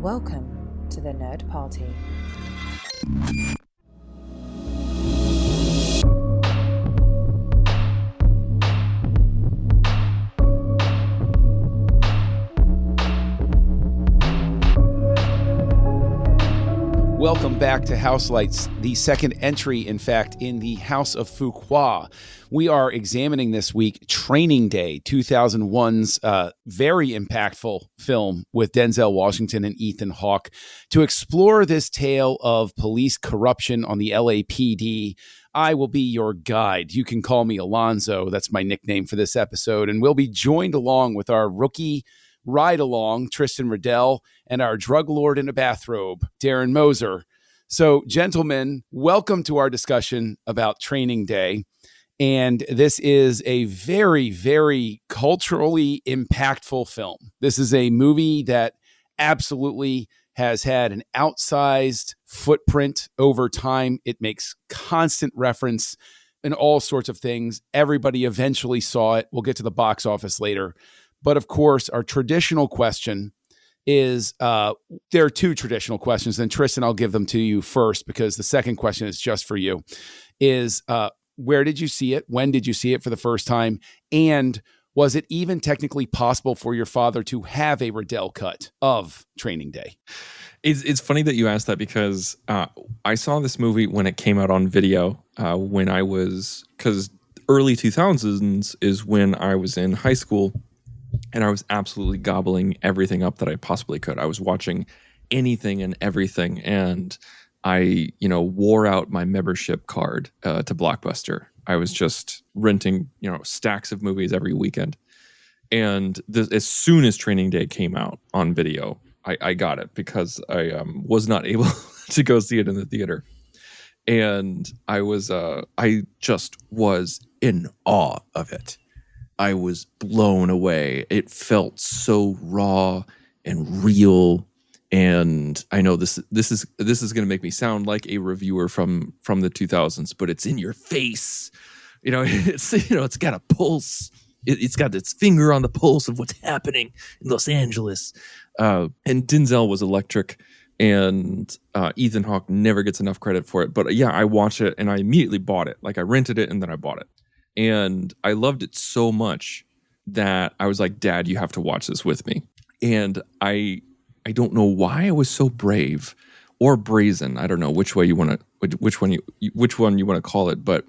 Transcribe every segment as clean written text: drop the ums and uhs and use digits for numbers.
Welcome to the Nerd Party. Welcome back to Houselights, the second entry, in fact, in the House of Fuqua. We are examining this week Training Day, 2001's very impactful film with Denzel Washington and Ethan Hawke. To explore this tale of police corruption on the LAPD, I will be your guide. You can call me Alonzo. That's my nickname for this episode. And we'll be joined along with our rookie ride-along, Tristan Riddell, and our drug lord in a bathrobe, Darren Moser. So, gentlemen, welcome to our discussion about Training Day. And this is a very, very culturally impactful film. This is a movie that absolutely has had an outsized footprint over time. It makes constant reference in all sorts of things. Everybody eventually saw it. We'll get to the box office later. But of course, our traditional question is, there are two traditional questions. And Tristan, I'll give them to you first because the second question is just for you, is where did you see it? When did you see it for the first time? And was it even technically possible for your father to have a Riddell cut of Training Day? It's funny that you asked that because I saw this movie when it came out on video when I was, because early 2000s is when I was in high school. And I was absolutely gobbling everything up that I possibly could. I was watching anything and everything. And I, wore out my membership card to Blockbuster. I was just renting, stacks of movies every weekend. And as soon as Training Day came out on video, I got it because I was not able to go see it in the theater. And I just was in awe of it. I was blown away. It felt so raw and real. And I know this is going to make me sound like a reviewer from the 2000s, but it's in your face. It's got a pulse. It's got its finger on the pulse of what's happening in Los Angeles. And Denzel was electric, and Ethan Hawke never gets enough credit for it. But yeah, I watched it and I immediately bought it. Like I rented it and then I bought it. And I loved it so much that I was like, Dad, you have to watch this with me. And I don't know why I was so brave or brazen. I don't know which one you want to call it, but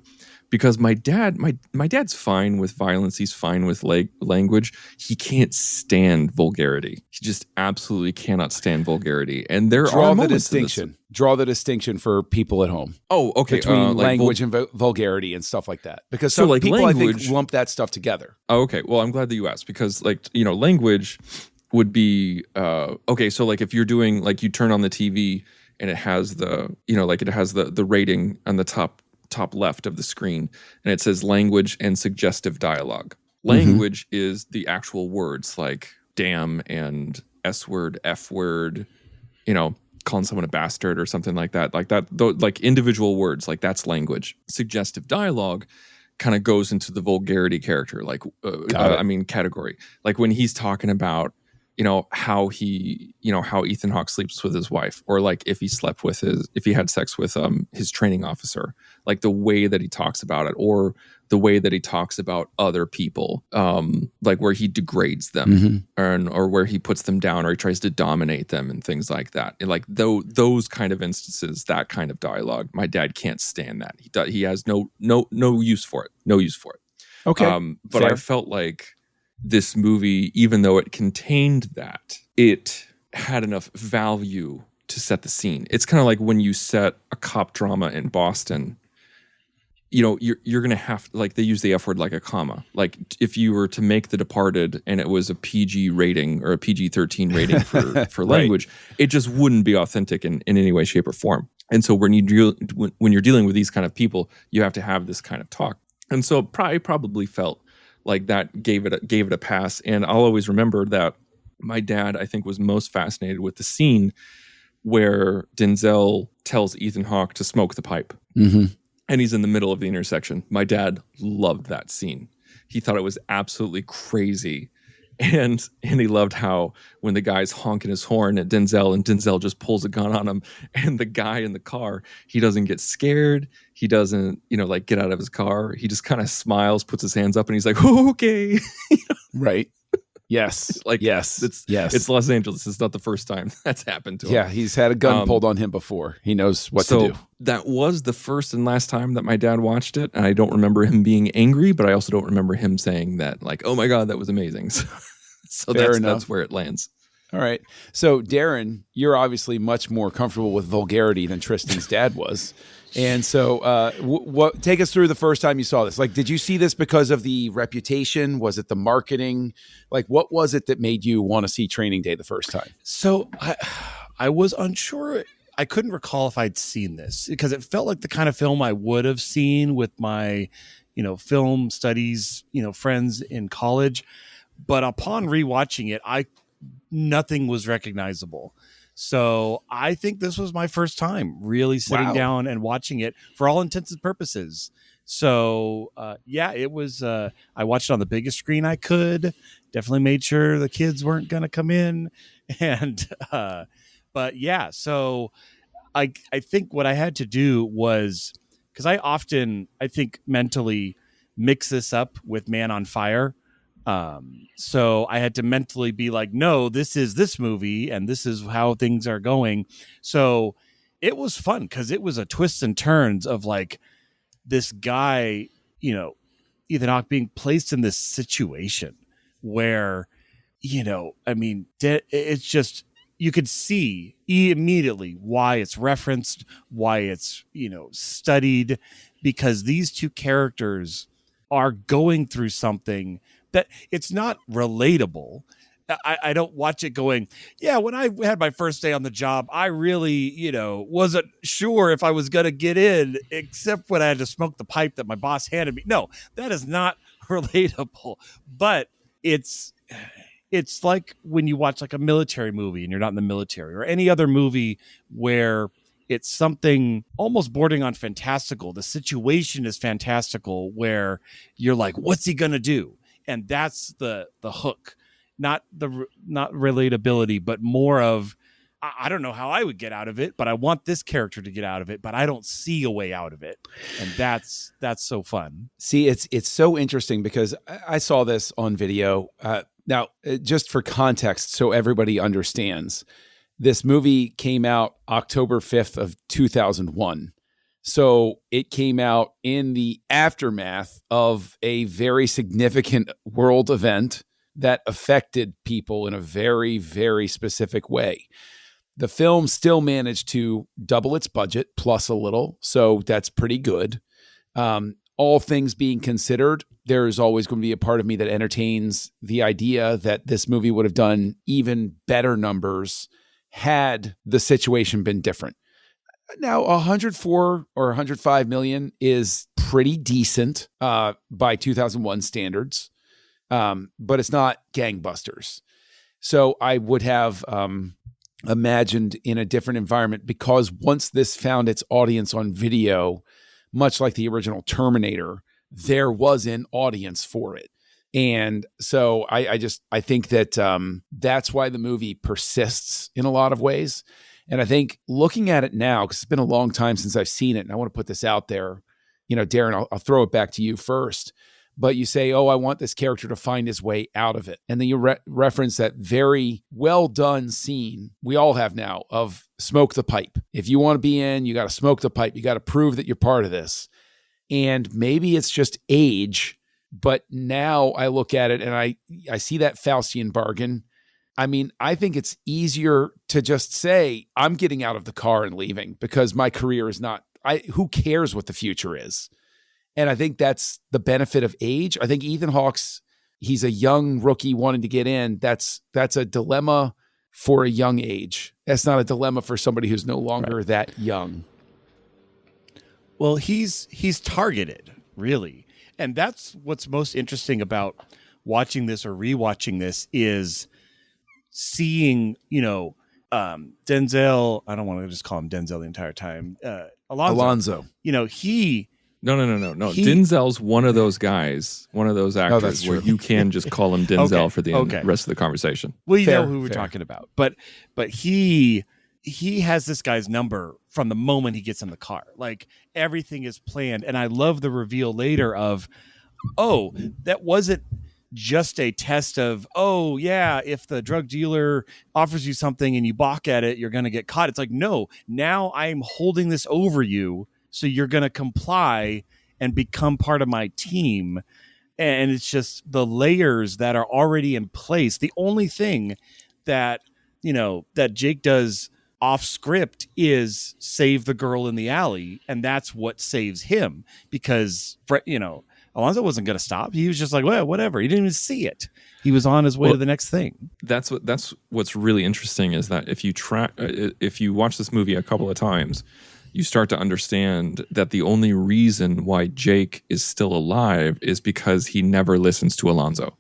because my dad's fine with violence, he's fine with language. He can't stand vulgarity. He just absolutely cannot stand vulgarity. And there are moments Draw the distinction for people at home. Oh, okay. Between language and vulgarity and stuff like that. Because some people, language, I think, lump that stuff together. Oh, okay. Well, I'm glad that you asked because, language would be okay. So, if you're doing, you turn on the TV and it has the rating on the top left of the screen, and it says language and suggestive dialogue. Language is the actual words like damn and S word, F word, calling someone a bastard or something like that. Like individual words, that's language. Suggestive dialogue kind of goes into the vulgarity character, category. Like when he's talking about, how Ethan Hawke sleeps with his wife, or if he had sex with his training officer, like the way that he talks about it, or the way that he talks about other people, where he degrades them, or where he puts them down, or he tries to dominate them and things like that. And those kind of instances, that kind of dialogue, my dad can't stand that. He has no use for it. No use for it. Okay. But fair. I felt like this movie, even though it contained that, it had enough value to set the scene. It's kind of like when you set a cop drama in Boston, you're going to have, they use the F word like a comma. Like if you were to make The Departed and it was a PG rating or a PG-13 rating for language, it just wouldn't be authentic in any way, shape, or form. And so when you're dealing with these kind of people, you have to have this kind of talk. And so I probably felt like that gave it a pass. And I'll always remember that my dad, I think, was most fascinated with the scene where Denzel tells Ethan Hawke to smoke the pipe. And he's in the middle of the intersection. My dad loved that scene. He thought it was absolutely crazy And he loved how when the guy's honking his horn at Denzel and Denzel just pulls a gun on him, and the guy in the car, he doesn't get scared. He doesn't, like get out of his car. He just kind of smiles, puts his hands up, and he's like, okay. Right. Yes. Yes. It's Los Angeles. It's not the first time that's happened to him. Yeah. He's had a gun pulled on him before. He knows what to do. That was the first and last time that my dad watched it. And I don't remember him being angry, but I also don't remember him saying that, like, oh my God, that was amazing. So that's where it lands. All right. So Darren, you're obviously much more comfortable with vulgarity than Tristan's dad was. And so what take us through the first time you saw this. Like, did you see this because of the reputation? Was it the marketing? Like, what was it that made you want to see Training Day the first time? So I was unsure. I couldn't recall if I'd seen this because it felt like the kind of film I would have seen with my, film studies, friends in college. But upon rewatching it, nothing was recognizable. So I think this was my first time really sitting down and watching it for all intents and purposes. So it was. I watched it on the biggest screen I could. Definitely made sure the kids weren't going to come in, and but yeah. So I think what I had to do was, because I think mentally mix this up with Man on Fire. So I had to mentally be like, no, this is this movie and this is how things are going. So it was fun because it was a twists and turns of like this guy, Ethan Hawke being placed in this situation where, it's just, you could see immediately why it's referenced, why it's, studied, because these two characters are going through something that it's not relatable. I don't watch it going, yeah, when I had my first day on the job, I really, wasn't sure if I was going to get in, except when I had to smoke the pipe that my boss handed me. No, that is not relatable. But it's like when you watch like a military movie and you're not in the military, or any other movie where it's something almost bordering on fantastical. The situation is fantastical where you're like, what's he going to do? And that's the hook, not relatability, but more of, I don't know how I would get out of it, but I want this character to get out of it, but I don't see a way out of it. And that's so fun. See, it's so interesting because I saw this on video. Now, just for context, so everybody understands, this movie came out October 5th of 2001. So it came out in the aftermath of a very significant world event that affected people in a very, very specific way. The film still managed to double its budget plus a little, so that's pretty good. All things being considered, there is always going to be a part of me that entertains the idea that this movie would have done even better numbers had the situation been different. Now, 104 or 105 million is pretty decent by 2001 standards, but it's not gangbusters. So I would have imagined in a different environment, because once this found its audience on video, much like the original Terminator, there was an audience for it. And so I think that that's why the movie persists in a lot of ways. And I think looking at it now, because it's been a long time since I've seen it, and I want to put this out there, Darren, I'll throw it back to you first. But you say, oh, I want this character to find his way out of it. And then you reference that very well done scene we all have now of smoke the pipe. If you want to be in, you got to smoke the pipe. You got to prove that you're part of this. And maybe it's just age, but now I look at it and I see that Faustian bargain. I mean, I think it's easier to just say, I'm getting out of the car and leaving because my career is not, who cares what the future is? And I think that's the benefit of age. I think Ethan Hawke's, he's a young rookie wanting to get in. That's a dilemma for a young age. That's not a dilemma for somebody who's no longer that young. Well, he's targeted, really. And that's what's most interesting about watching this or rewatching this is seeing, Denzel. I don't want to just call him Denzel the entire time. Alonzo. Alonzo. No. Denzel's one of those guys, one of those actors where you can just call him Denzel for the rest of the conversation. Well, you know who we're talking about. But he has this guy's number from the moment he gets in the car. Like, everything is planned. And I love the reveal later of, oh, that wasn't just a test of, oh yeah, if the drug dealer offers you something and you balk at it, you're going to get caught. It's like, no, now I'm holding this over you, so you're going to comply and become part of my team. And it's just the layers that are already in place. The only thing that, that Jake does off script is save the girl in the alley. And that's what saves him, because, Alonzo wasn't going to stop. He was just like, well, whatever. He didn't even see it. He was on his way to the next thing. That's what's really interesting, is that if you watch this movie a couple of times, you start to understand that the only reason why Jake is still alive is because he never listens to Alonzo.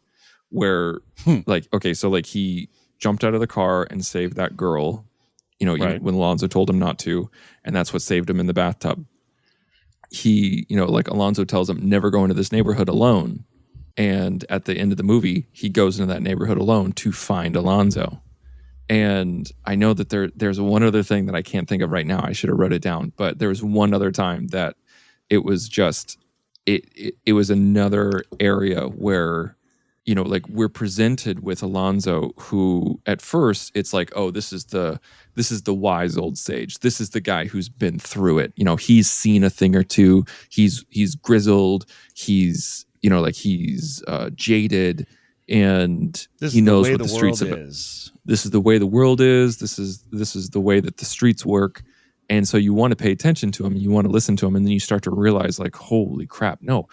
Where he jumped out of the car and saved that girl, even when Alonzo told him not to, and that's what saved him in the bathtub. He, Alonzo tells him, never go into this neighborhood alone. And at the end of the movie, he goes into that neighborhood alone to find Alonzo. And I know that there's one other thing that I can't think of right now. I should have wrote it down. But there was one other time that it was just, it was another area where, we're presented with Alonzo, who at first it's like, oh, this is the wise old sage. This is the guy who's been through it. He's seen a thing or two. He's grizzled. He's jaded, and he knows what the streets is. This is the way the world is. This is the way that the streets work. And so you want to pay attention to him. You want to listen to him, and then you start to realize, like, holy crap, no.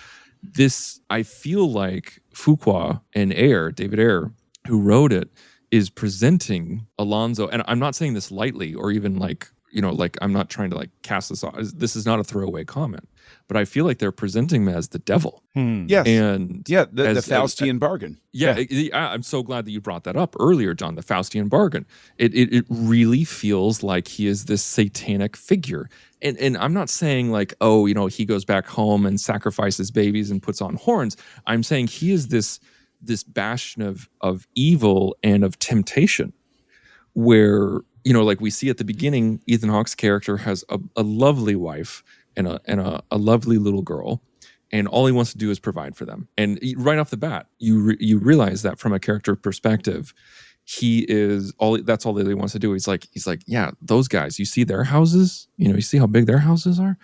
I feel like Fuqua and David Ayer, who wrote it, is presenting Alonzo, and I'm not saying this lightly or even I'm not trying to cast this off. This is not a throwaway comment, but I feel like they're presenting him as the devil. Yes. And the Faustian bargain. Yeah. I'm so glad that you brought that up earlier, John, the Faustian bargain. It really feels like he is this satanic figure. And I'm not saying he goes back home and sacrifices babies and puts on horns. I'm saying he is this bastion of evil and of temptation, where, we see at the beginning, Ethan Hawke's character has a lovely wife and a lovely little girl, and all he wants to do is provide for them. And right off the bat, you realize that from a character perspective, that's all that he wants to do. He's like, yeah, those guys, you see their houses, you see how big their houses are.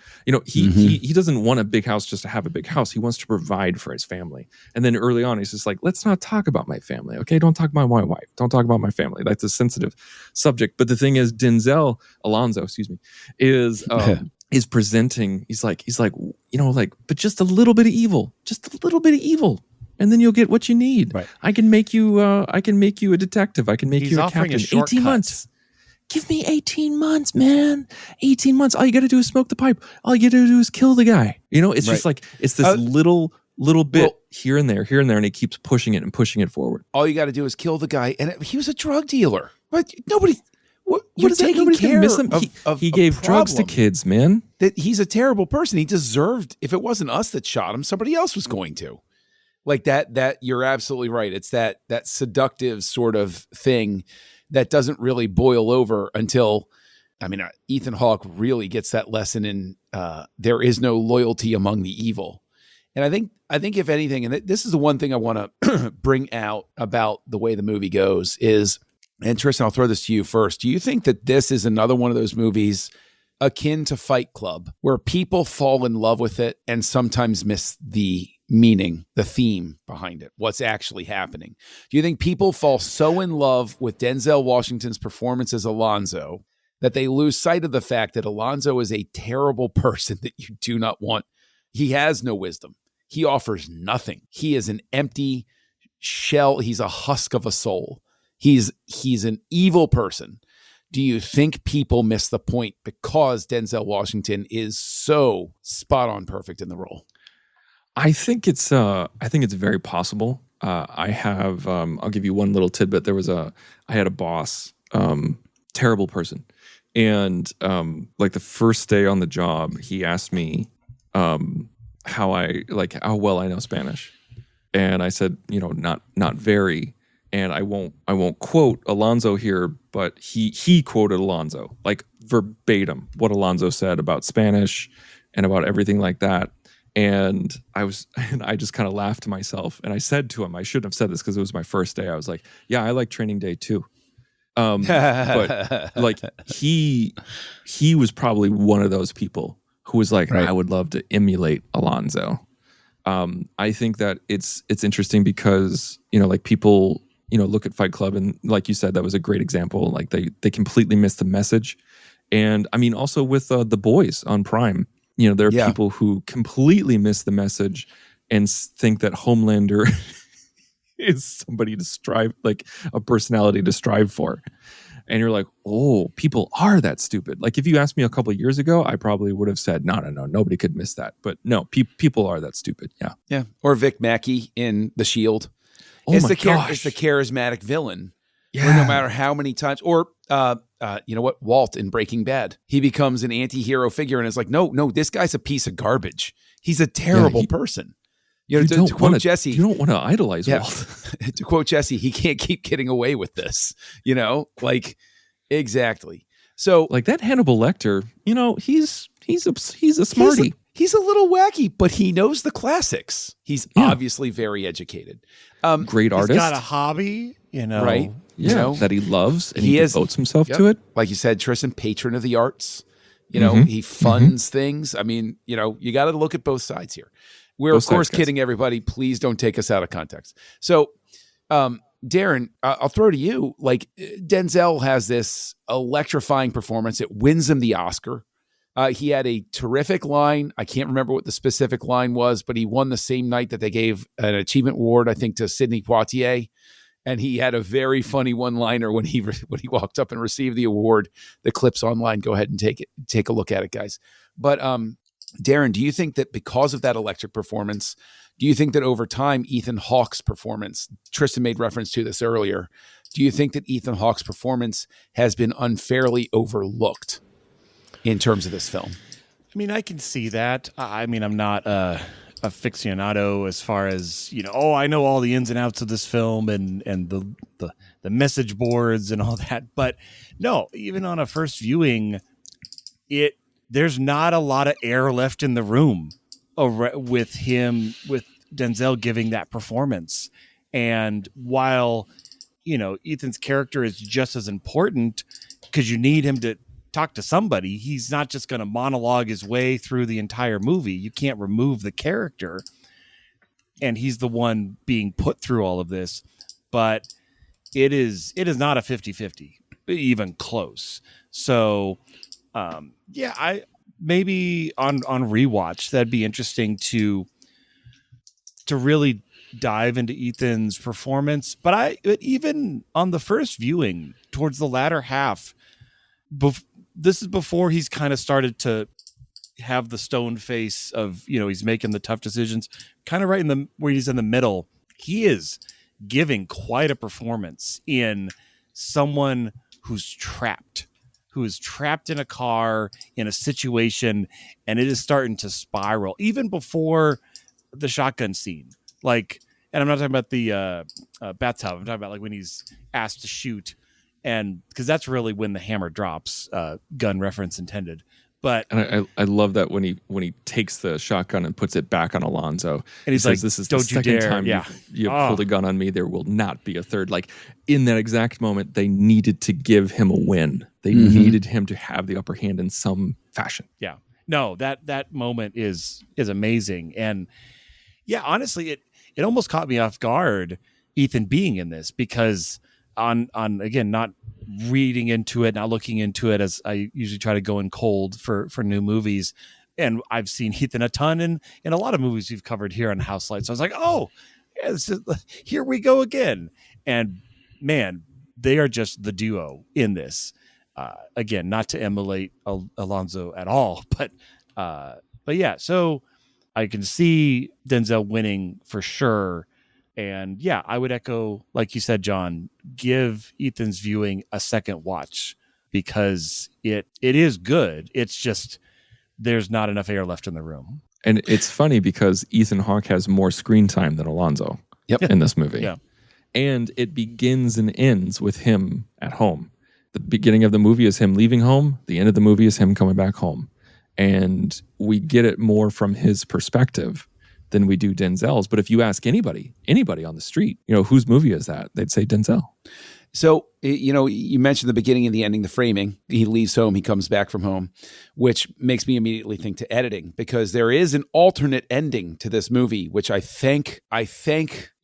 He doesn't want a big house just to have a big house. He wants to provide for his family. And then early on, he's just like, let's not talk about my family. Okay. Don't talk about my wife. Don't talk about my family. That's a sensitive subject. But the thing is, Alonzo, is presenting, he's like, but just a little bit of evil, and then you'll get what you need. Right. I can make you a detective. I can make you a captain. 18 months. Give me 18 months, man. 18 months. All you got to do is smoke the pipe. All you got to do is kill the guy. It's just like, it's this little bit here and there, and he keeps pushing it forward. All you got to do is kill the guy. And he was a drug dealer. But nobody... You're taking care miss him. He gave drugs to kids, man. That he's a terrible person. He deserved, if it wasn't us that shot him, somebody else was going to. Like that you're absolutely right. It's that seductive sort of thing that doesn't really boil over until, Ethan Hawke really gets that lesson in there is no loyalty among the evil. And I think if anything, and this is the one thing I want to bring out about the way the movie goes is, and Tristan, I'll throw this to you first. Do you think that this is another one of those movies akin to Fight Club, where people fall in love with it and sometimes miss the meaning, the theme behind it, what's actually happening? Do you think people fall so in love with Denzel Washington's performance as Alonzo that they lose sight of the fact that Alonzo is a terrible person that you do not want? He has no wisdom. He offers nothing. He is an empty shell. He's a husk of a soul. He's an evil person. Do you think people miss the point because Denzel Washington is so spot on perfect in the role? I think it's very possible. I'll give you one little tidbit. I had a boss, terrible person. And the first day on the job, he asked me, how well I know Spanish. And I said, not very. And I won't quote Alonso here, but he quoted Alonso, like verbatim what Alonso said about Spanish and about everything like that. And I just kind of laughed to myself. And I said to him, I shouldn't have said this because it was my first day. I was like, yeah, I like Training Day too. But like he was probably one of those people who was like, Right. I would love to emulate Alonso. I think that it's interesting because, like people, look at Fight Club, and like you said, that was a great example. Like they completely missed the message. And I mean, also with The Boys on Prime, there are people who completely miss the message and think that Homelander is somebody to strive, like a personality to strive for. And you're like, oh, people are that stupid. Like if you asked me a couple of years ago, I probably would have said, no, nobody could miss that. But no, people are that stupid. Yeah. Yeah. Or Vic Mackey in The Shield. Oh It's my gosh. It's the charismatic villain. Yeah. Where no matter how many times, or you know what, Walt in Breaking Bad, he becomes an anti-hero figure and is like, no, this guy's a piece of garbage. He's a terrible person. To quote Jesse, you don't want to idolize Walt. To quote Jesse, he can't keep getting away with this. Exactly. So like that Hannibal Lecter, he's a smarty. He's a little wacky, but he knows the classics. He's obviously very educated. Great artist. He's got a hobby, right? That he loves, and he devotes himself to it. Like you said, Tristan, patron of the arts. He funds things. I mean, you got to look at both sides here. We're of course kidding everybody. Please don't take us out of context. So, Darren, I'll throw to you. Like Denzel has this electrifying performance. It wins him the Oscar. He had a terrific line. I can't remember what the specific line was, but he won the same night that they gave an achievement award, I think, to Sidney Poitier. And he had a very funny one-liner when he walked up and received the award. The clip's online. Go ahead and take a look at it, guys. But Darren, do you think that because of that electric performance, do you think that over time, Ethan Hawke's performance, Tristan made reference to this earlier, do you think that Ethan Hawke's performance has been unfairly overlooked in terms of this film? I mean, I can see that. I mean, I'm not a aficionado as far as, I know all the ins and outs of this film and the message boards and all that. But no, even on a first viewing, there's not a lot of air left in the room with Denzel giving that performance. And while, Ethan's character is just as important because you need him to talk to somebody, he's not just going to monologue his way through the entire movie. You can't remove the character. And he's the one being put through all of this. But it is not a 50-50, even close. So, I maybe on rewatch that'd be interesting to really dive into Ethan's performance. But even on the first viewing, towards the latter half, this is before he's kind of started to have the stone face of he's making the tough decisions. Kind of right where he's in the middle, he is giving quite a performance in someone who's trapped in a car in a situation, and it is starting to spiral even before the shotgun scene. Like, and I'm not talking about the bathtub. I'm talking about like when he's asked to shoot, and because that's really when the hammer drops. Gun reference intended. But and I love that when he takes the shotgun and puts it back on Alonso, and he's he like, says, "This is don't the second time dare. you've pulled a gun on me. There will not be a third." Like in that exact moment, they needed to give him a win. They needed him to have the upper hand in some fashion. Yeah, no, that moment is amazing, and honestly, it almost caught me off guard, Ethan being in this, because on again, not reading into it, not looking into it, as I usually try to go in cold for new movies. And I've seen Ethan a ton in a lot of movies we've covered here on Houselights. So I was like, oh, here we go again. And man, they are just the duo in this. Again, not to emulate Alonso at all, but yeah. So I can see Denzel winning for sure. And I would echo, like you said, John, give Ethan's viewing a second watch because it is good. It's just there's not enough air left in the room. And it's funny because Ethan Hawke has more screen time than Alonzo in this movie. Yeah. And it begins and ends with him at home. The beginning of the movie is him leaving home. The end of the movie is him coming back home. And we get it more from his perspective than we do Denzel's. But if you ask anybody on the street, whose movie is that? They'd say Denzel. So, you mentioned the beginning and the ending, the framing. He leaves home, he comes back from home, which makes me immediately think to editing, because there is an alternate ending to this movie, which I thank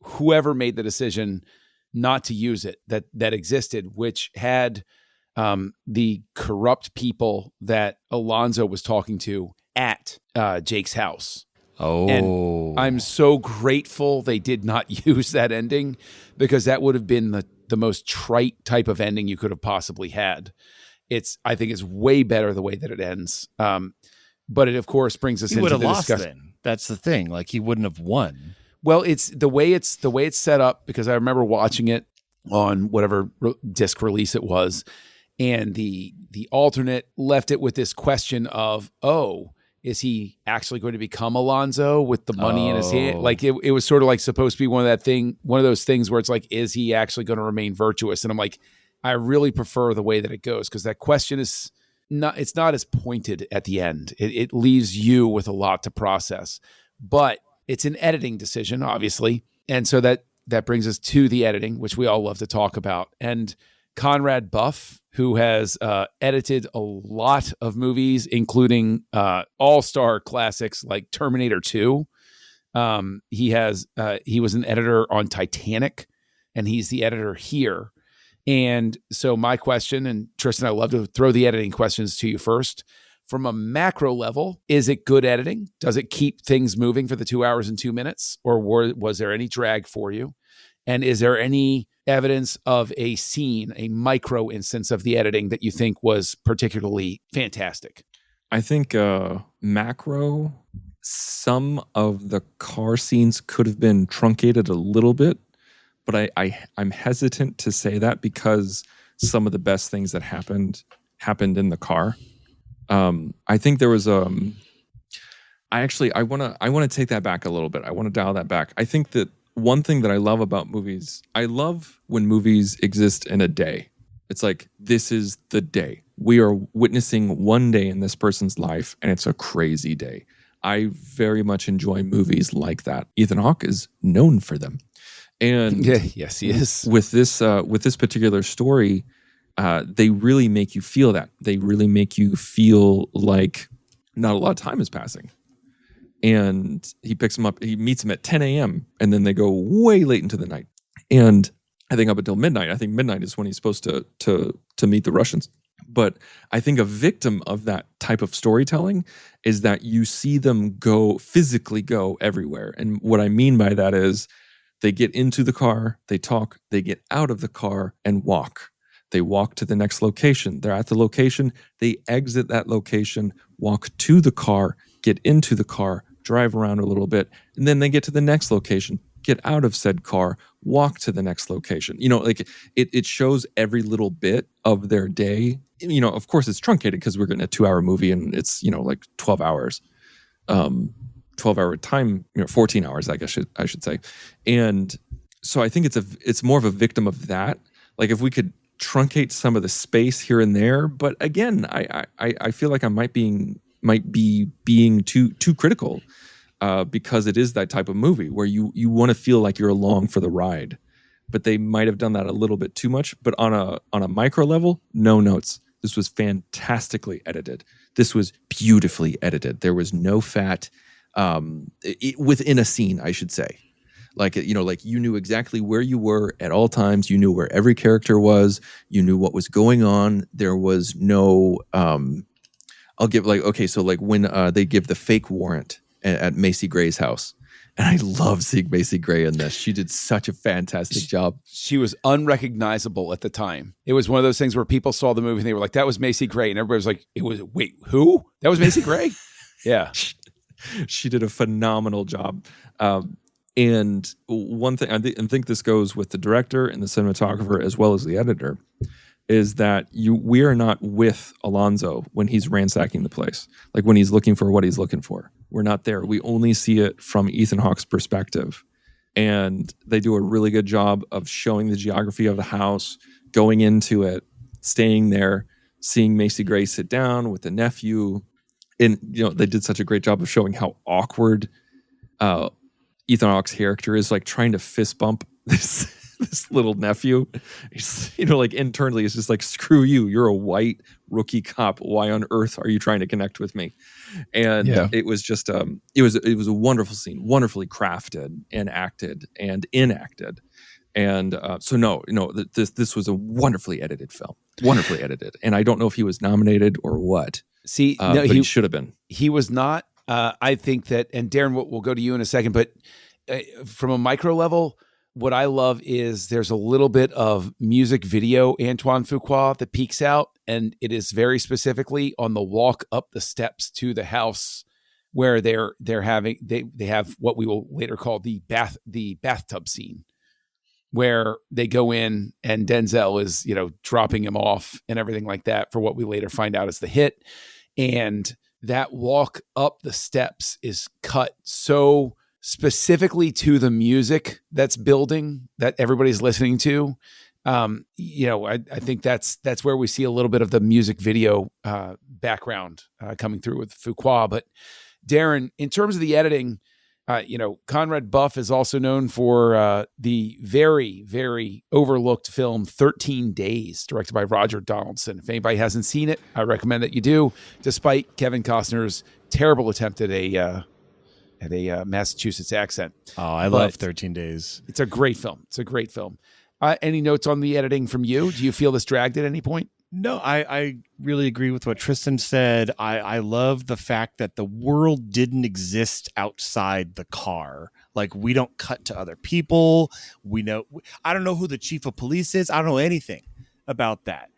whoever made the decision not to use it, that existed, which had the corrupt people that Alonzo was talking to at Jake's house. Oh. And I'm so grateful they did not use that ending, because that would have been the most trite type of ending you could have possibly had. I think it's way better the way that it ends. But it of course brings us into the discussion. Then. That's the thing. Like, he wouldn't have won. Well, it's the way it's set up, because I remember watching it on whatever disc release it was, and the alternate left it with this question of, is he actually going to become Alonzo with the money in his hand? Like it was sort of like supposed to be one of those things where it's like, is he actually going to remain virtuous? And I'm like, I really prefer the way that it goes, because that question is not as pointed at the end. It leaves you with a lot to process, but it's an editing decision, obviously. And so that brings us to the editing, which we all love to talk about. And Conrad Buff, who has edited a lot of movies, including all-star classics like Terminator 2. He was an editor on Titanic, and he's the editor here. And so my question, and Tristan, I love to throw the editing questions to you first. From a macro level, is it good editing? Does it keep things moving for the 2 hours and 2 minutes? Or was there any drag for you? And is there any evidence of a scene, a micro instance of the editing that you think was particularly fantastic? I think macro, some of the car scenes could have been truncated a little bit, but I'm hesitant to say that because some of the best things that happened in the car. I think there was I want to take that back a little bit. I want to dial that back. I think that one thing that I love about movies, I love when movies exist in a day. It's like, this is the day. We are witnessing one day in this person's life, and it's a crazy day. I very much enjoy movies like that. Ethan Hawke is known for them. And yes, he is. With this particular story, they really make you feel that. They really make you feel like not a lot of time is passing. And he picks him up, he meets him at 10 a.m. and then they go way late into the night. And I think up until midnight, I think midnight is when he's supposed to meet the Russians. But I think a victim of that type of storytelling is that you see them physically go everywhere. And what I mean by that is they get into the car, they talk, they get out of the car and walk. They walk to the next location. They're at the location. They exit that location, walk to the car, get into the car, drive around a little bit, and then they get to the next location, get out of said car, walk to the next location. Like it shows every little bit of their day. Of course it's truncated because we're getting a 2-hour movie and it's, like 12 hours, 12-hour time, 14 hours, I guess I should say. And so I think it's more of a victim of that. Like if we could truncate some of the space here and there, but again, I feel like I might be being too critical because it is that type of movie where you want to feel like you're along for the ride, but they might have done that a little bit too much. But on a micro level, no notes. This was fantastically edited. This was beautifully edited. There was no fat within a scene, I should say. Like you knew exactly where you were at all times. You knew where every character was. You knew what was going on. There was no. I'll give when they give the fake warrant at Macy Gray's house, and I love seeing Macy Gray in this. She did such a fantastic job. She was unrecognizable at the time. It was one of those things where people saw the movie and they were like, "That was Macy Gray," and everybody was like, "Wait, who? That was Macy Gray?" Yeah, she did a phenomenal job. And one thing, I think this goes with the director and the cinematographer as well as the editor, is that we are not with Alonzo when he's ransacking the place, like when he's looking for what he's looking for. We're not there. We only see it from Ethan Hawke's perspective. And they do a really good job of showing the geography of the house, going into it, staying there, seeing Macy Gray sit down with the nephew. And, they did such a great job of showing how awkward Ethan Hawke's character is, like trying to fist bump this little nephew. He's, like internally it's just like, screw you. You're a white rookie cop. Why on earth are you trying to connect with me? And it was just, it was a wonderful scene, wonderfully crafted and acted and enacted. And this was a wonderfully edited film, wonderfully edited. And I don't know if he was nominated or what. See, but he should have been. He was not. I think that, and Darren, we'll go to you in a second, but from a micro level, what I love is there's a little bit of music video Antoine Fuqua that peeks out, and it is very specifically on the walk up the steps to the house where they have what we will later call the bathtub scene, where they go in and Denzel is, dropping him off and everything like that for what we later find out is the hit. And that walk up the steps is cut so specifically to the music that's building, that everybody's listening to. I think that's where we see a little bit of the music video background coming through with Fuqua. But Darren, in terms of the editing, Conrad Buff is also known for the very, very overlooked film 13 Days, directed by Roger Donaldson. If anybody hasn't seen it, I recommend that you do, despite Kevin Costner's terrible attempt at a Massachusetts accent. Oh, I love 13 Days. It's a great film. Any notes on the editing from you? Do you feel this dragged at any point? No, I really agree with what Tristan said. I love the fact that the world didn't exist outside the car. Like, we don't cut to other people. I don't know who the chief of police is. I don't know anything about that.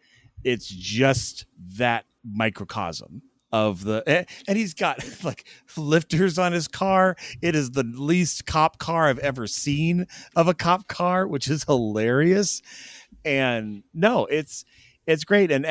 It's just that microcosm of and he's got like lifters on his car. It is the least cop car I've ever seen of a cop car, which is hilarious. And no, it's great. And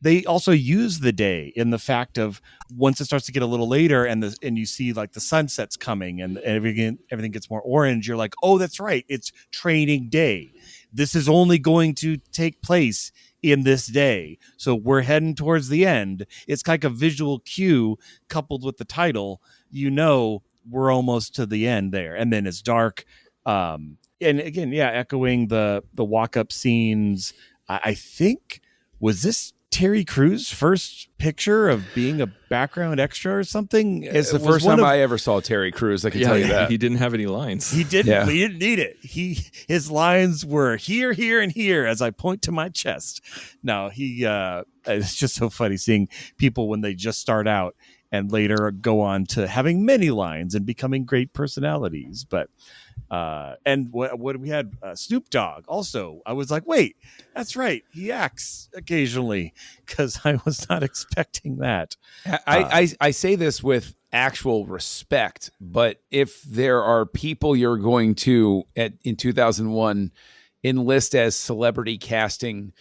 they also use the day in the fact of once it starts to get a little later and you see like the sunset's coming and everything gets more orange. You're like, oh, that's right. It's training day. This is only going to take place in this day. So we're heading towards the end. It's like a visual cue coupled with the title, we're almost to the end there. And then it's dark. And again, echoing the walk-up scenes. I think, was this Terry Crews' first picture of being a background extra or something? It's the first time I ever saw Terry Crews. I can tell you that. He didn't have any lines. He didn't. Yeah. He didn't need it. His lines were here, here, and here as I point to my chest. No, it's just so funny seeing people when they just start out and later go on to having many lines and becoming great personalities. But and what we had Snoop Dogg also. I was like, wait, that's right, he acts occasionally, because I was not expecting that. I say this with actual respect, but if there are people you're going to in 2001 enlist as celebrity casting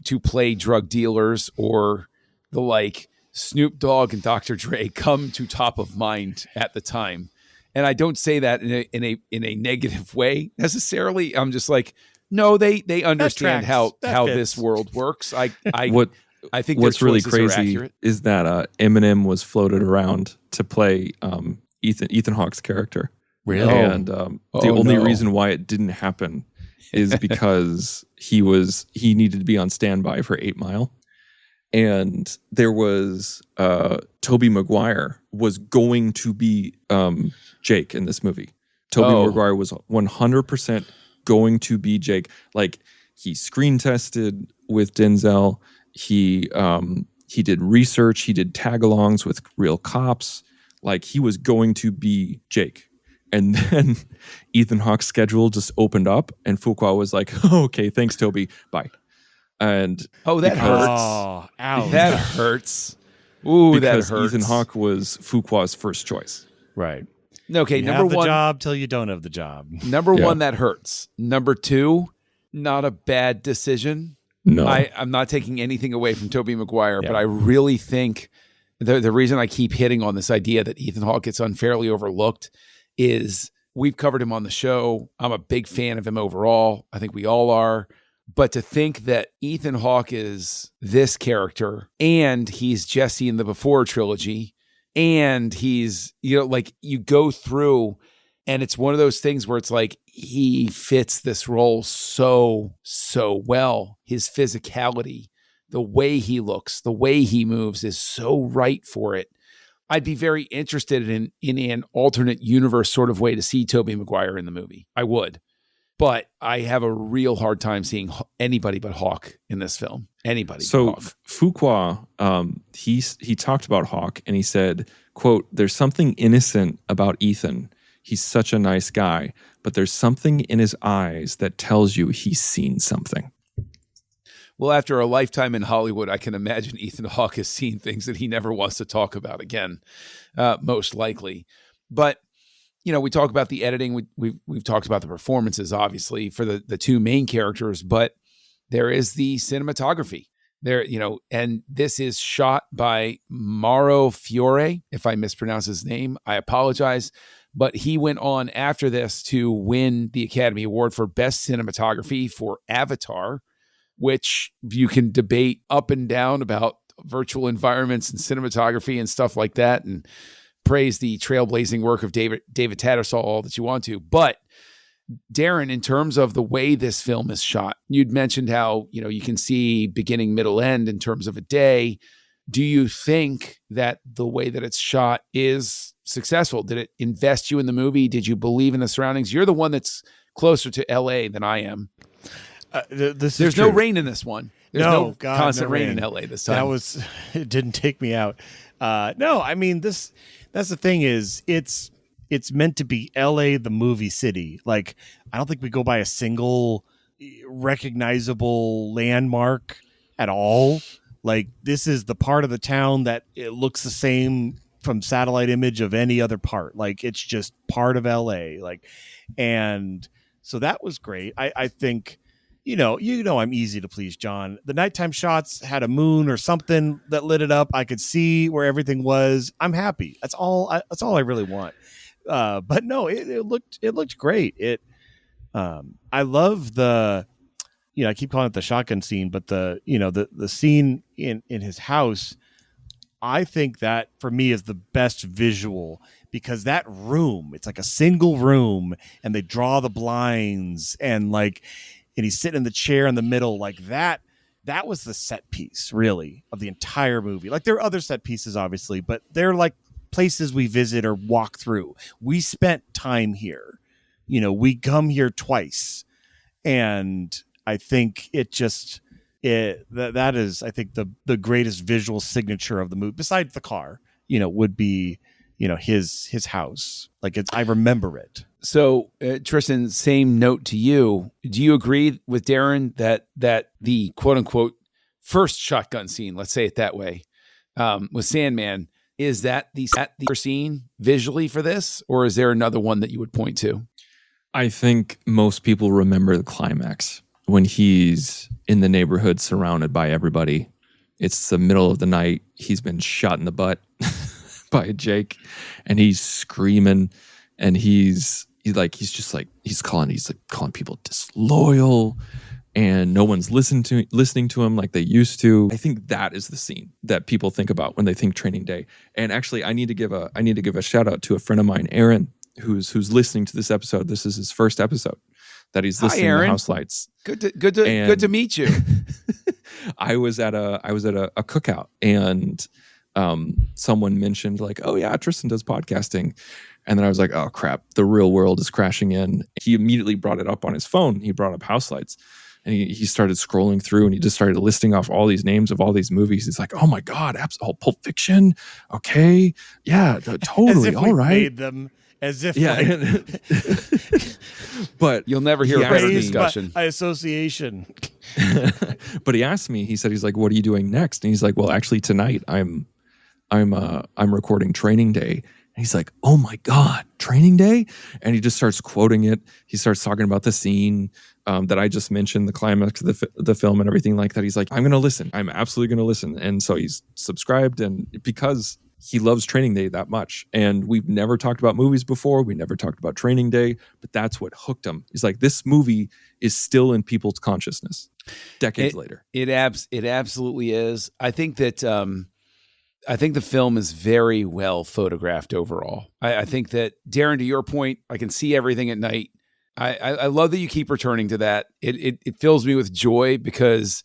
to play drug dealers or the like, Snoop Dogg and Dr. Dre come to top of mind at the time. And I don't say that in a negative way necessarily. I'm just like, no, they understand how this world works. I think what's really crazy is that Eminem was floated around to play Ethan Hawke's character. Really? And the only reason why it didn't happen is because he needed to be on standby for 8 Mile. And there was Tobey Maguire was going to be Jake in this movie. Tobey Maguire was 100% going to be Jake. Like, he screen tested with Denzel. He did research. He did tag-alongs with real cops. Like, he was going to be Jake. And then Ethan Hawke's schedule just opened up, and Fuqua was like, oh, okay, thanks, Toby. Bye. And that hurts. Oh, ouch. That hurts. Ooh, because that hurts. Ethan Hawke was Fuqua's first choice. Right. Okay, you number have the one. Job till you don't have the job. Number one, that hurts. Number two, not a bad decision. No. I'm not taking anything away from Tobey Maguire, Yeah. but I really think the reason I keep hitting on this idea that Ethan Hawke gets unfairly overlooked is we've covered him on the show. I'm a big fan of him overall. I think we all are. But to think that Ethan Hawke is this character and he's Jesse in the Before trilogy and he's, like you go through and it's one of those things where it's like he fits this role so well. His physicality, the way he looks, the way he moves is so right for it. I'd be very interested in an alternate universe sort of way to see Tobey Maguire in the movie. I would. But I have a real hard time seeing anybody but Hawke in this film. Anybody So but Hawke. Fuqua, he talked about Hawke and he said, quote, "There's something innocent about Ethan. He's such a nice guy, but there's something in his eyes that tells you he's seen something." Well, after a lifetime in Hollywood, I can imagine Ethan Hawke has seen things that he never wants to talk about again, most likely. But we talk about the editing. We've talked about the performances, obviously, for the two main characters, but there is the cinematography there, and this is shot by Mauro Fiore. If I mispronounce his name, I apologize. But he went on after this to win the Academy Award for Best Cinematography for Avatar, which you can debate up and down about virtual environments and cinematography and stuff like that, and praise the trailblazing work of David Tattersall all that you want to. But Darren, in terms of the way this film is shot, you'd mentioned how, you can see beginning, middle, end in terms of a day. Do you think that the way that it's shot is successful? Did it invest you in the movie? Did you believe in the surroundings? You're the one that's closer to LA than I am. There's no rain in this one. There's no constant rain in LA this time. It didn't take me out. No, I mean, that's the thing is it's meant to be LA, the movie city. Like, I don't think we go by a single recognizable landmark at all. Like, this is the part of the town that it looks the same from satellite image of any other part. Like, it's just part of LA. Like, and so that was great. I think, I'm easy to please, John. The nighttime shots had a moon or something that lit it up. I could see where everything was. I'm happy. That's all I really want. But no, it looked great. I love the, I keep calling it the shotgun scene, but the scene in his house, I think that for me is the best visual, because that room, it's like a single room and they draw the blinds and he's sitting in the chair in the middle like that. That was the set piece really of the entire movie. Like, there are other set pieces obviously, but they're like places we visit or walk through. We spent time here, we come here twice. And I think that is, I think the greatest visual signature of the movie, besides the car, would be, his house. Like, I remember it. So, Tristan, same note to you. Do you agree with Darren that the quote unquote first shotgun scene, let's say it that way, with Sandman, is that the scene visually for this, or is there another one that you would point to? I think most people remember the climax when he's in the neighborhood surrounded by everybody. It's the middle of the night. He's been shot in the butt by Jake, and he's screaming, and he's calling people disloyal, and no one's listening to him like they used to. I think that is the scene that people think about when they think Training Day. And actually, I need to give a shout out to a friend of mine, Aaron, who's listening to this episode. This is his first episode that he's listening to Houselights. Good to meet you. I was at a cookout, and someone mentioned like, "Oh yeah, Tristan does podcasting." And then I was like, "Oh crap, the real world is crashing in." He immediately brought it up on his phone. He brought up Houselights, and he started scrolling through, and he just started listing off all these names of all these movies. He's like, "Oh my god, Pulp Fiction, okay, yeah, totally, as if all right." Made them as if, but you'll never hear a better discussion by association. But he asked me. He's like, "What are you doing next?" And he's like, "Well, actually, tonight I'm recording Training Day." And he's like, "Oh my God, Training Day?" And he just starts quoting it. He starts talking about the scene. that I just mentioned, the climax of the film and everything like that. He's like, I'm going to listen. I'm absolutely going to listen. And so he's subscribed, and because he loves Training Day that much. And we've never talked about movies before. We never talked about Training Day, but that's what hooked him. He's like, this movie is still in people's consciousness decades later. It absolutely is. I think that I think the film is very well photographed overall. I think that, Darren, to your point, I can see everything at night. I love that you keep returning to that. It fills me with joy because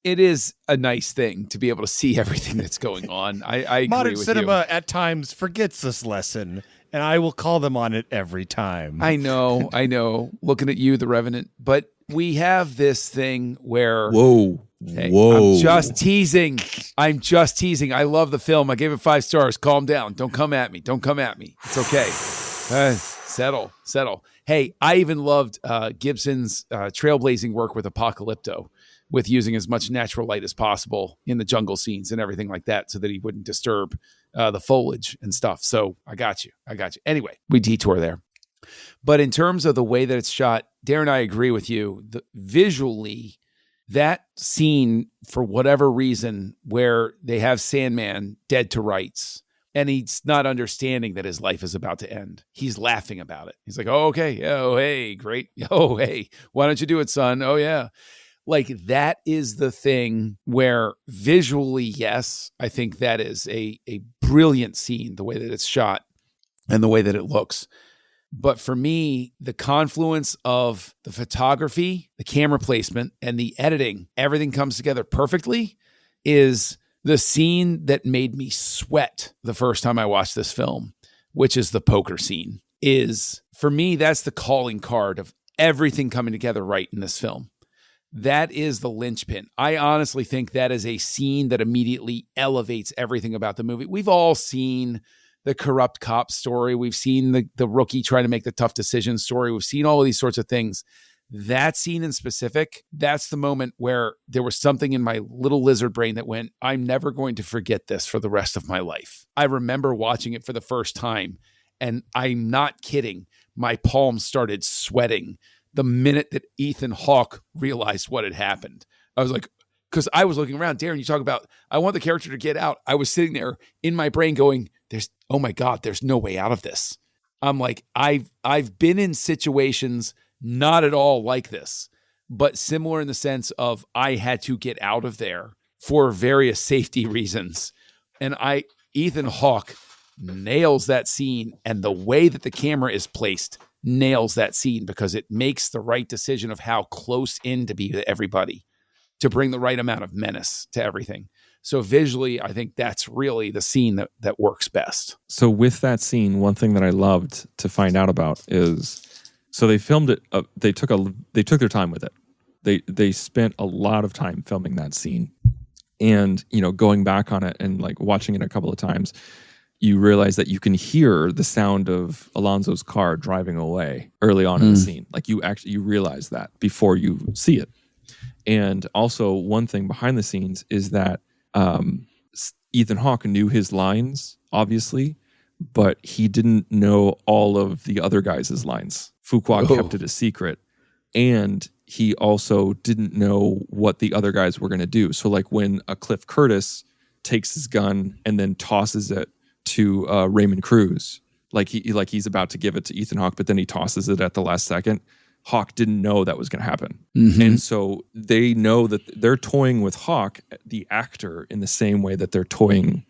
it is a nice thing to be able to see everything that's going on. I agree Modern with cinema you. at times forgets this lesson, and I will call them on it every time. I know. Looking at you, the Revenant. But we have this thing where... Hey, Whoa. I'm just teasing. I love the film. I gave it 5 stars. Calm down. Don't come at me. It's okay. Settle. Hey, I even loved Gibson's trailblazing work with Apocalypto, with using as much natural light as possible in the jungle scenes and everything like that so that he wouldn't disturb the foliage and stuff. So I got you. Anyway, we detour there. But in terms of the way that it's shot, Darren, I agree with you. Visually, that scene, for whatever reason, where they have Sandman dead to rights, and he's not understanding that his life is about to end. He's laughing about it. He's like, oh, okay. Oh, hey, great. Oh, hey, why don't you do it, son? Oh, yeah. Like, that is the thing where visually, yes, I think that is a brilliant scene, the way that it's shot and the way that it looks. But for me, the confluence of the photography, the camera placement, and the editing, everything comes together perfectly, is the scene that made me sweat the first time I watched this film, which is the poker scene. For me, that's the calling card of everything coming together right in this film. That is the linchpin. I honestly think that is a scene that immediately elevates everything about the movie. We've all seen the corrupt cop story. We've seen the rookie trying to make the tough decision story. We've seen all of these sorts of things. That scene in specific, that's the moment where there was something in my little lizard brain that went, I'm never going to forget this for the rest of my life. I remember watching it for the first time, and I'm not kidding. My palms started sweating the minute that Ethan Hawke realized what had happened. I was like, because I was looking around, Darren, you talk about, I want the character to get out. I was sitting there in my brain going, oh my God, there's no way out of this. I'm like, I've been in situations not at all like this, but similar in the sense of I had to get out of there for various safety reasons. And Ethan Hawke nails that scene, and the way that the camera is placed nails that scene because it makes the right decision of how close in to be to everybody to bring the right amount of menace to everything. So visually, I think that's really the scene that works best. So with that scene, one thing that I loved to find out about is, so they filmed it. They took their time with it. They spent a lot of time filming that scene, and going back on it and like watching it a couple of times, you realize that you can hear the sound of Alonzo's car driving away early on in the scene. Like you realize that before you see it. And also, one thing behind the scenes is that Ethan Hawke knew his lines, obviously, but he didn't know all of the other guys' lines. Fuqua kept it a secret, and he also didn't know what the other guys were going to do. So, like when Cliff Curtis takes his gun and then tosses it to Raymond Cruz, like he's about to give it to Ethan Hawke, but then he tosses it at the last second. Hawke didn't know that was going to happen. Mm-hmm. And so they know that they're toying with Hawke, the actor, in the same way that they're toying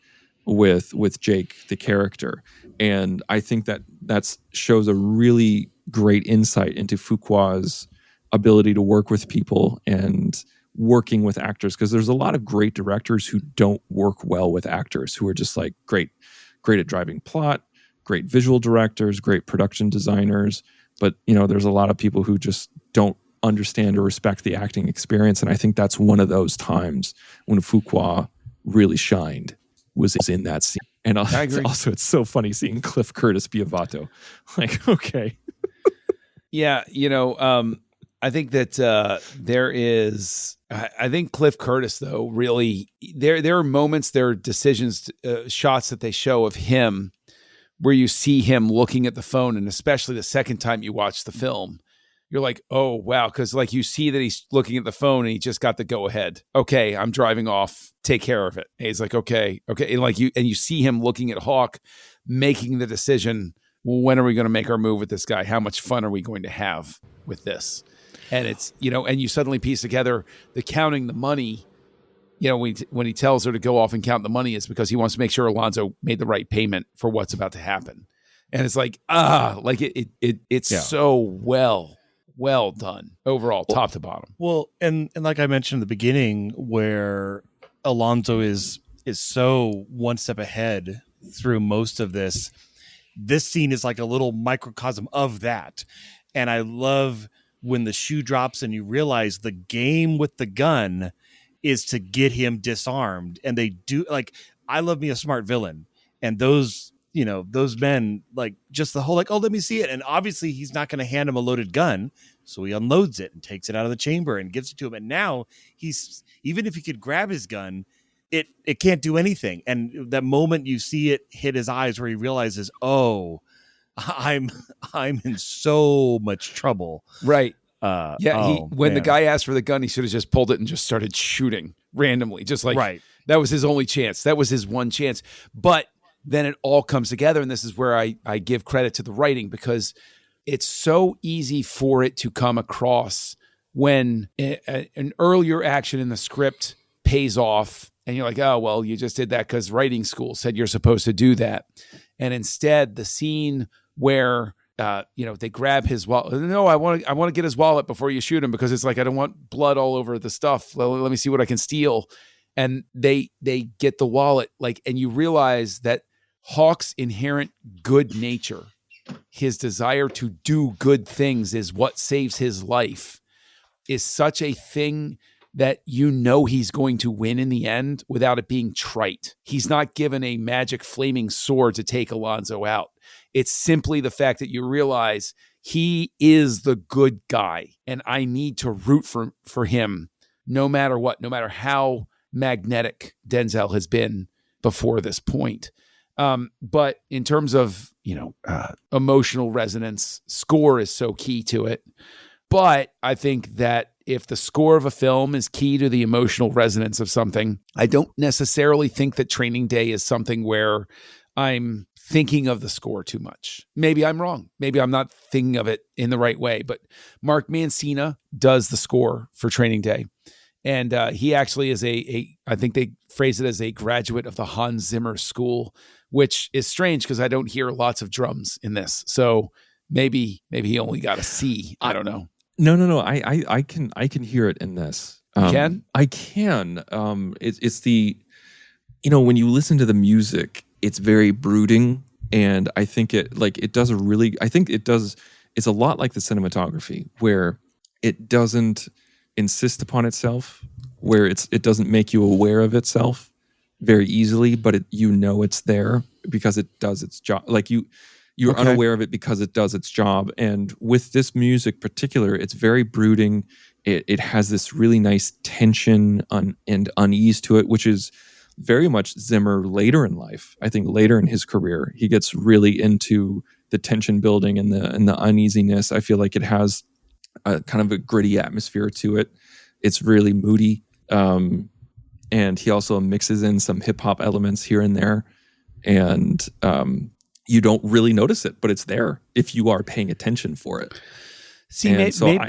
with Jake, the character. And I think that shows a really great insight into Fuqua's ability to work with people and working with actors, because there's a lot of great directors who don't work well with actors, who are just like great at driving plot, great visual directors, great production designers. But, there's a lot of people who just don't understand or respect the acting experience. And I think that's one of those times when Fuqua really shined, was in that scene. And also, it's so funny seeing Cliff Curtis be a Vato. Like, okay. Yeah, I think that there is... I think Cliff Curtis, though, really... There are moments, there are decisions, shots that they show of him where you see him looking at the phone, and especially the second time you watch the film, you're like, oh, wow. Because like you see that he's looking at the phone and he just got the go ahead. Okay, I'm driving off. Take care of it. And he's like, okay. And like you see him looking at Hawke, making the decision. Well, when are we going to make our move with this guy? How much fun are we going to have with this? And it's, and you suddenly piece together the counting the money. When he tells her to go off and count the money, it's because he wants to make sure Alonzo made the right payment for what's about to happen. And it's like, it's so well done overall, top to bottom. Well, and like I mentioned in the beginning, where Alonzo is so one step ahead through most of this scene is like a little microcosm of that. And I love when the shoe drops and you realize the game with the gun is to get him disarmed. And they do, like, I love me a smart villain. And those men, like, just the whole, like, oh, let me see it. And obviously he's not going to hand him a loaded gun. So he unloads it and takes it out of the chamber and gives it to him. And now he's, even if he could grab his gun, it can't do anything. And that moment you see it hit his eyes where he realizes, oh, I'm in so much trouble. Right. When the guy asked for the gun, he should have just pulled it and just started shooting randomly. Just like, right. That was his only chance. That was his one chance. But then it all comes together. And this is where I give credit to the writing, because it's so easy for it to come across when an earlier action in the script pays off. And you're like, oh, well, you just did that because writing school said you're supposed to do that. And instead, the scene where they grab his wallet. No, I want to get his wallet before you shoot him, because it's like, I don't want blood all over the stuff. Let me see what I can steal. And they get the wallet, like, and you realize that Hawke's inherent good nature, his desire to do good things, is what saves his life, is such a thing that he's going to win in the end without it being trite. He's not given a magic flaming sword to take Alonzo out. It's simply the fact that you realize he is the good guy, and I need to root for him no matter what, no matter how magnetic Denzel has been before this point. But in terms of, emotional resonance, score is so key to it. But I think that if the score of a film is key to the emotional resonance of something, I don't necessarily think that Training Day is something where I'm thinking of the score too much. Maybe I'm wrong. Maybe I'm not thinking of it in the right way. But Mark Mancina does the score for Training Day. And he actually is I think they phrase it as a graduate of the Hans Zimmer school, which is strange because I don't hear lots of drums in this. So maybe he only got a C. I don't know. No. I can hear it in this. You can? I can. It's the, when you listen to the music, it's very brooding, and I think it's a lot like the cinematography, where it doesn't insist upon itself, where it doesn't make you aware of itself very easily, but it's there because it does its job. Like you're unaware of it because it does its job. And with this music particular, it's very brooding. It has this really nice tension and unease to it, which is very much Zimmer later in life. I think later in his career, he gets really into the tension building and the uneasiness. I feel like it has a kind of a gritty atmosphere to it. It's really moody. And he also mixes in some hip hop elements here and there. And you don't really notice it, but it's there if you are paying attention for it. See,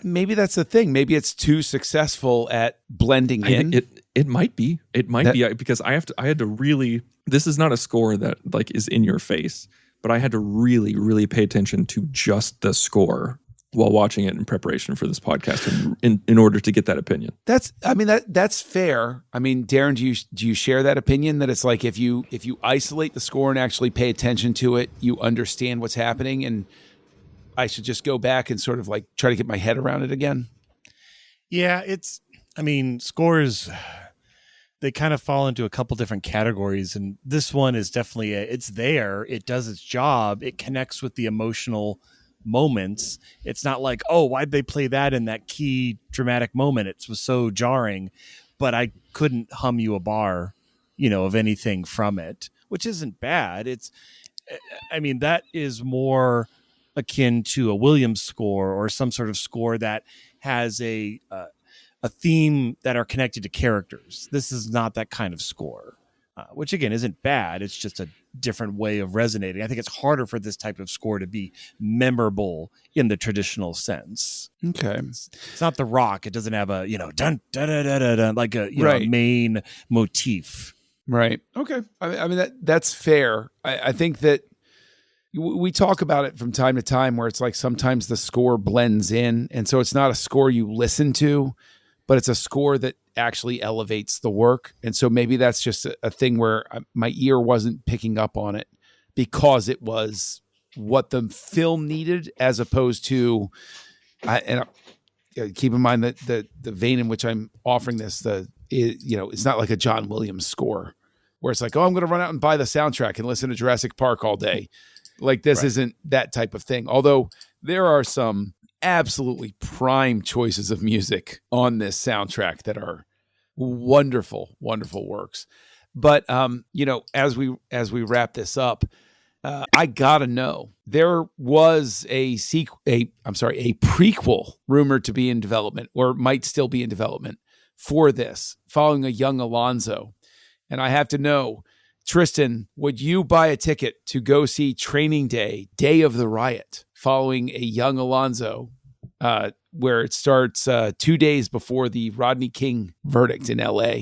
maybe that's the thing. Maybe it's too successful at blending in. It might be. It might be, because I had to really. This is not a score that like is in your face, but I had to really, really pay attention to just the score while watching it in preparation for this podcast, in order to get that opinion. That's fair. I mean, Darren, do you share that opinion that it's like if you isolate the score and actually pay attention to it, you understand what's happening, and I should just go back and sort of like try to get my head around it again? Yeah, scores, they kind of fall into a couple different categories, and this one is definitely it's there. It does its job. It connects with the emotional moments. It's not like, oh, why'd they play that in that key dramatic moment? It was so jarring, but I couldn't hum you a bar, of anything from it, which isn't bad. That is more akin to a Williams score or some sort of score that has a theme that are connected to characters. This is not that kind of score, which again isn't bad. It's just a different way of resonating. I think it's harder for this type of score to be memorable in the traditional sense. Okay. It's not The Rock. It doesn't have a, dun, da, da, da, da, da, like a Right. main motif. Right. Okay. I mean, that's fair. I think that we talk about it from time to time where it's like sometimes the score blends in. And so it's not a score you listen to, but it's a score that actually elevates the work. And so maybe that's just a thing where my ear wasn't picking up on it because it was what the film needed, as opposed to, keep in mind that the vein in which I'm offering this, it's not like a John Williams score where it's like, oh, I'm going to run out and buy the soundtrack and listen to Jurassic Park all day. Like this isn't that type of thing. Although there are some absolutely prime choices of music on this soundtrack that are wonderful, wonderful works. But as we wrap this up, I gotta know, there was a prequel rumored to be in development, or might still be in development, for this, following a young Alonzo. And I have to know, Tristan, would you buy a ticket to go see Training Day, Day of the Riot, following a young Alonzo, where it starts 2 days before the Rodney King verdict in LA?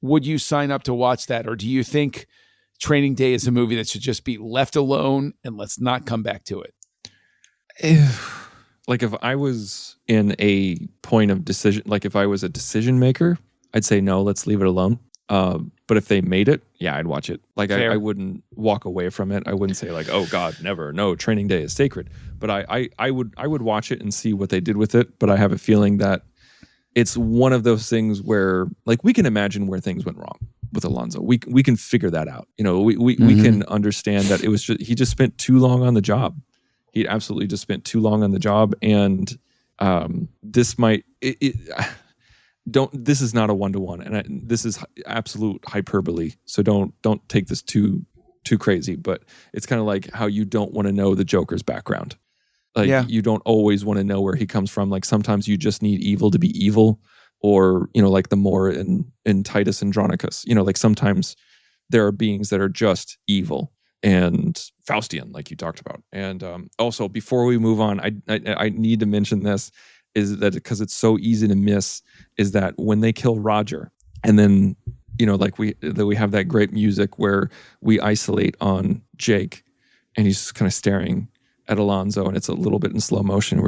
Would you sign up to watch that? Or do you think Training Day is a movie that should just be left alone and let's not come back to it? Like if I was in a point of decision, like if I was a decision maker, I'd say no, let's leave it alone. But if they made it, yeah, I'd watch it. Like I wouldn't walk away from it. I wouldn't say like, oh God, never. No, Training Day is sacred. But I would watch it and see what they did with it. But I have a feeling that it's one of those things where, like, we can imagine where things went wrong with Alonzo. We can figure that out. We can understand that it was he just spent too long on the job. He absolutely just spent too long on the job, and this might this is not a 1-to-1, and this is absolute hyperbole. So don't take this too crazy. But it's kind of like how you don't want to know the Joker's background. Like you don't always want to know where he comes from. Like sometimes you just need evil to be evil, or like the Moor in Titus Andronicus. Like sometimes there are beings that are just evil, and Faustian, like you talked about. And also, before we move on, I need to mention this, is that because it's so easy to miss, is that when they kill Roger, and then like we have that great music where we isolate on Jake, and he's kind of staring at Alonzo, and it's a little bit in slow motion.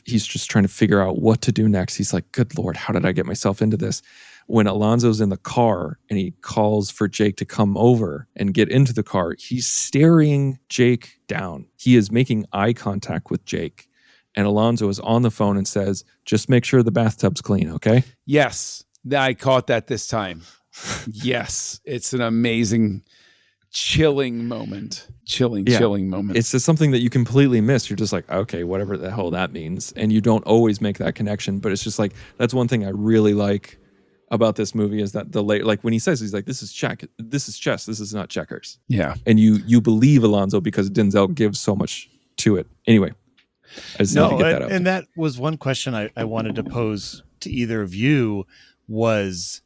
He's just trying to figure out what to do next. He's like, good Lord, how did I get myself into this? When Alonzo's in the car and he calls for Jake to come over and get into the car, he's staring Jake down. He is making eye contact with Jake. And Alonzo is on the phone and says, just make sure the bathtub's clean, okay? Yes, I caught that this time. Yes, it's an amazing, chilling moment. Chilling moment. It's just something that you completely miss. You're just like, okay, whatever the hell that means. And you don't always make that connection. But it's just like, that's one thing I really like about this movie, is that like when he says, he's like, this is chess, this is not checkers. Yeah. And you believe Alonzo because Denzel gives so much to it. Anyway, I just need to get that out. And that was one question I wanted to pose to either of you was,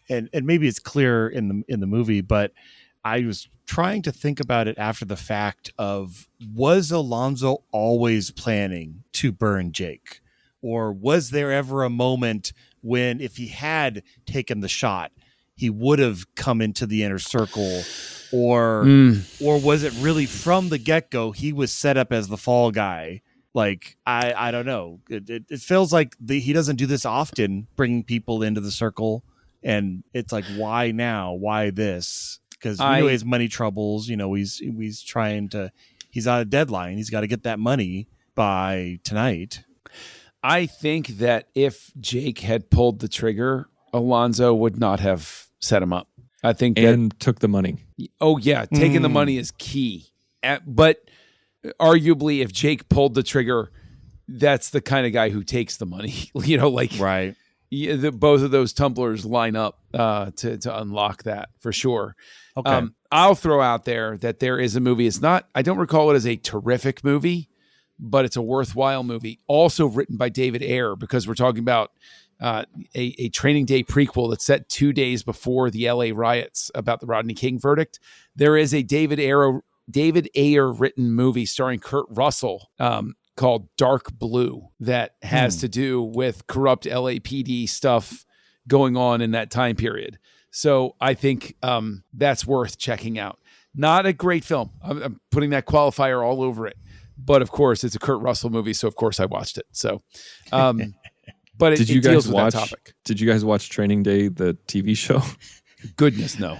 and maybe it's clear in the movie, but I was trying to think about it after the fact of, was Alonzo always planning to burn Jake? Or was there ever a moment when, if he had taken the shot, he would have come into the inner circle? Or was it really from the get-go he was set up as the fall guy? Like, I don't know. It feels like he doesn't do this often, bringing people into the circle. And it's like, why now? Why this? Because we know he has money troubles. He's trying to, he's on a deadline. He's got to get that money by tonight. I think that if Jake had pulled the trigger, Alonzo would not have set him up. I think and took the money. Oh yeah, taking the money is key. But arguably, if Jake pulled the trigger, that's the kind of guy who takes the money. Right. Both of those tumblers line up to unlock that for sure. Okay. I'll throw out there that there is a movie. I don't recall it as a terrific movie, but it's a worthwhile movie. Also written by David Ayer, because we're talking about a Training Day prequel that's set 2 days before the LA riots about the Rodney King verdict. There is a David Ayer written movie starring Kurt Russell called Dark Blue that has to do with corrupt LAPD stuff going on in that time period. So I think that's worth checking out. Not a great film. I'm putting that qualifier all over it. But of course, it's a Kurt Russell movie, so of course I watched it. So, but it deals with that topic. Did you guys watch Training Day, the TV show? Goodness, no.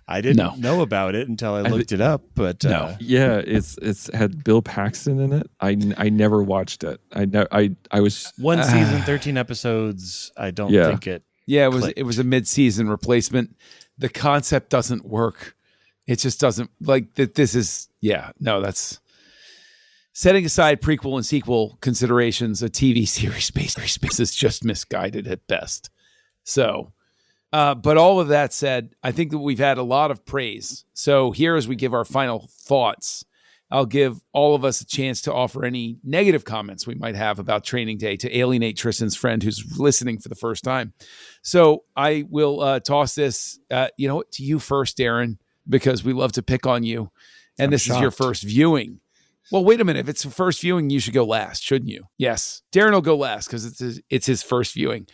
I didn't know about it until I looked it up. But no, yeah, it's had Bill Paxton in it. I never watched it. I was one season, 13 episodes. I don't think it. Yeah, clicked. it was a mid-season replacement. The concept doesn't work. It just doesn't that's setting aside prequel and sequel considerations. A TV series space is just misguided at best. So, but all of that said, I think that we've had a lot of praise. So here, as we give our final thoughts, I'll give all of us a chance to offer any negative comments we might have about Training Day to alienate Tristan's friend who's listening for the first time. So I will toss this, to you first, Darren, because we love to pick on you. And this is your first viewing. Well, wait a minute. If it's the first viewing, you should go last, shouldn't you? Yes. Darren will go last because it's his first viewing.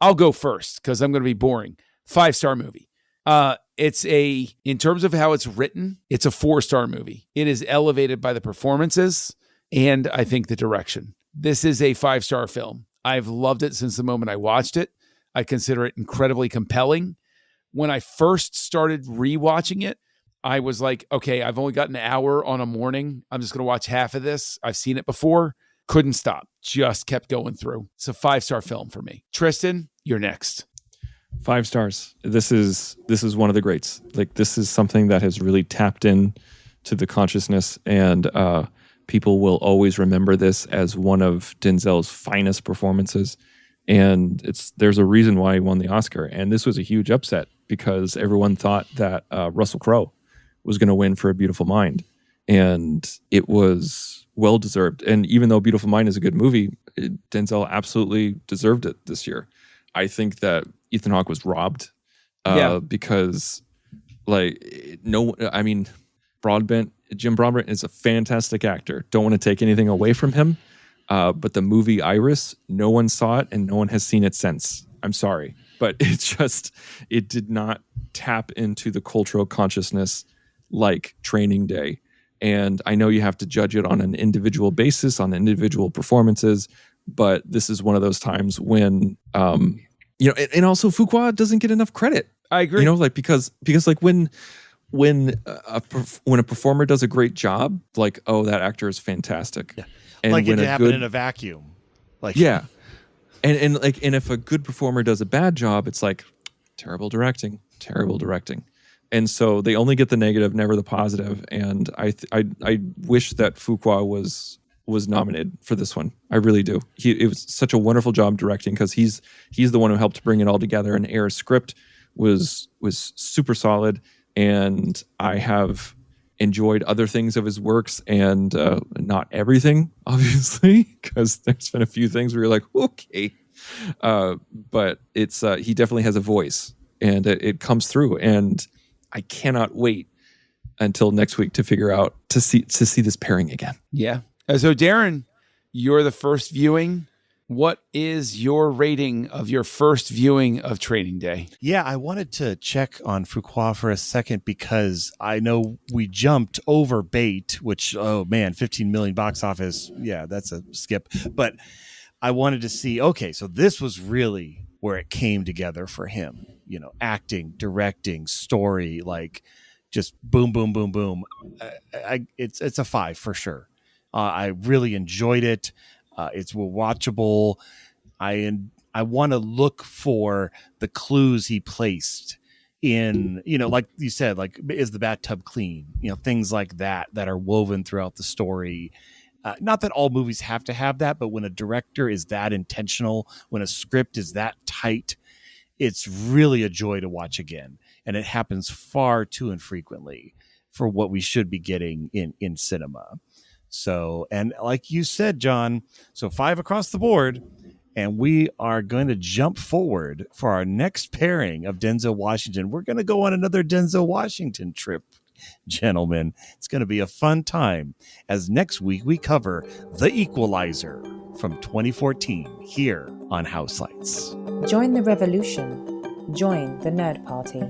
I'll go first because I'm going to be boring. 5-star movie. In terms of how it's written, it's a 4-star movie. It is elevated by the performances and I think the direction. This is a 5-star film. I've loved it since the moment I watched it. I consider it incredibly compelling. When I first started rewatching it, I was like, okay, I've only got an hour on a morning. I'm just going to watch half of this. I've seen it before. Couldn't stop. Just kept going through. It's a 5-star film for me. Tristan, you're next. 5 stars. This is one of the greats. Like, this is something that has really tapped in to the consciousness, and people will always remember this as one of Denzel's finest performances. And there's a reason why he won the Oscar. And this was a huge upset because everyone thought that Russell Crowe was going to win for A Beautiful Mind. And it was well-deserved. And even though Beautiful Mind is a good movie, Denzel absolutely deserved it this year. I think that Ethan Hawke was robbed because, Jim Broadbent is a fantastic actor. Don't want to take anything away from him. But the movie Iris, no one saw it and no one has seen it since. I'm sorry. But it did not tap into the cultural consciousness like Training Day. And I know you have to judge it on an individual basis, on individual performances, but this is one of those times when, and also Fuqua doesn't get enough credit. I agree. Because when a performer does a great job, that actor is fantastic. Yeah. And like it happened in a vacuum. Yeah. And if a good performer does a bad job, it's like terrible directing. And so they only get the negative, never the positive. And I wish that Fuqua was nominated for this one. I really do. It was such a wonderful job directing because he's the one who helped bring it all together. And Ayer's script was super solid. And I have enjoyed other things of his works and not everything, obviously, because there's been a few things where you're like, okay. But it's he definitely has a voice and it comes through. And I cannot wait until next week to figure out to see this pairing again. Yeah. So Darren, you're the first viewing. What is your rating of your first viewing of Training Day? Yeah, I wanted to check on Fuqua for a second because I know we jumped over Bait, which, 15 million box office. Yeah, that's a skip. But I wanted to see, okay, so this was really where it came together for him. Acting, directing, story, just boom, boom, boom, boom. It's a 5 for sure. I really enjoyed it. It's watchable. I want to look for the clues he placed in, like you said, is the bathtub clean? Things like that are woven throughout the story. Not that all movies have to have that, but when a director is that intentional, when a script is that tight, it's really a joy to watch again. And it happens far too infrequently for what we should be getting in cinema. So, and like you said, John, so 5 across the board. And we are going to jump forward for our next pairing of Denzel Washington. We're going to go on another Denzel Washington trip, gentlemen. It's going to be a fun time, as next week we cover The Equalizer from 2014 here on Houselights. Join the revolution. Join the Nerd Party.